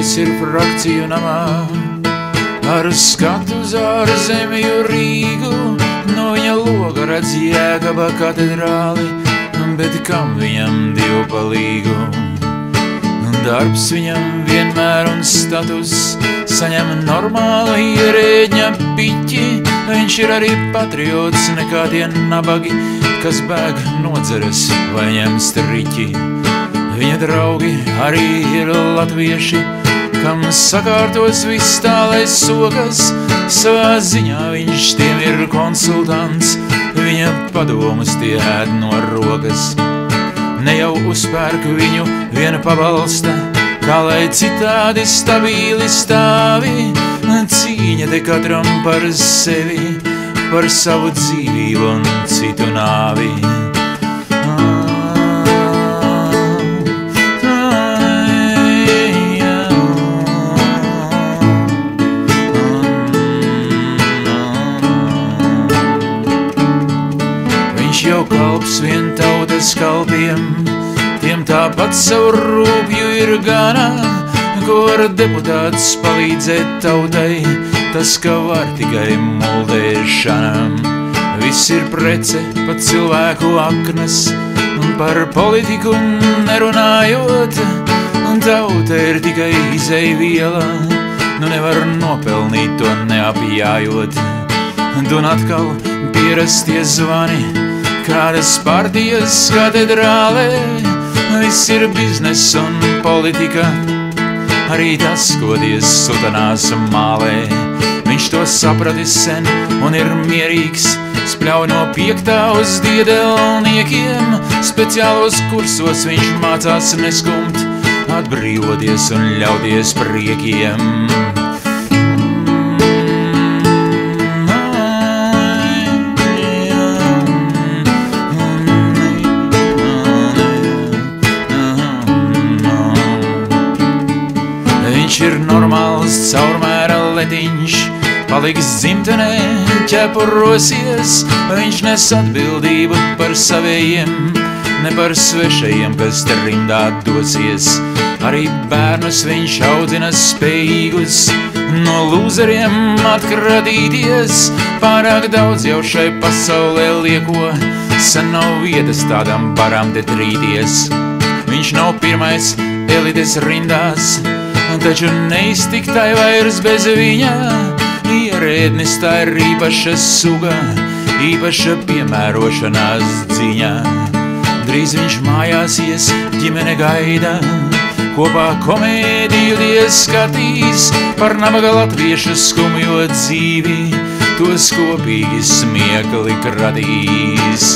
Šis ir frakciju namā, ar skatu uz ārzemju Rīgu. No viņa loga redz Jēkaba katedrāli, bet kam viņam divu palīgu? Darbs viņam vienmēr un status, saņem normāla ierēģņa piķi. Viņš ir arī patriots, nekā tie nabagi, kas bēg nodzeres vai ņem striķi. Viņa draugi arī ir latvieši, kam sakārtos viss tālais sokas. Savā ziņā viņš tiem ir konsultants, viņa padomus tie ēd no rokas. Ne jau uzpērk viņu viena pabalsta, kā lai citādi stabīli stāvi. Cīņa te katram par sevi, par savu dzīvību un citu nāvi. Viņš jau kalps vien tautas kalpiem, tiem tāpat savu rūpju ir gana. Ko var deputāts palīdzēt tautai, tas, ka var tikai muldēšanam. Viss ir prece, pat cilvēku aknas, un par politiku nerunājot. Tauta ir tikai izejviela, nu nevar nopelnīt to neapjājot. Un atkal pierastie zvani, kādas partijas katedrālē. Viss ir biznes un politika, arī tas, ko Dievs sutanās mālē. Viņš to sapratis sen un ir mierīgs, spļauj no 5. uz diedelniekiem. Speciālos kursos viņš mācās neskumt, atbrīvoties un ļauties priekiem. Viņš ir normāls caurmēra letiņš, paliks dzimtenē, ķepurosies. Viņš nes atbildību par savējiem, ne par svešajiem, kas trimdā dosies. Arī bērnus viņš audzina spējīgus, no lūzeriem atkratīties. Pārāk daudz jau šai pasaulē lieko, sen nav vietas tādam baram te trīties. Viņš nav pirmais elites rindās, taču neiztiktai vairs bez viņa. Ierēdnis tā ir īpaša suga, īpaša piemērošanās dziņa. Drīz viņš mājās ies, ģimene gaida, kopā komēdiju tie skatīs. Par nabaga latviešu skumjo dzīvi, tos kopīgi smiekli kratīs.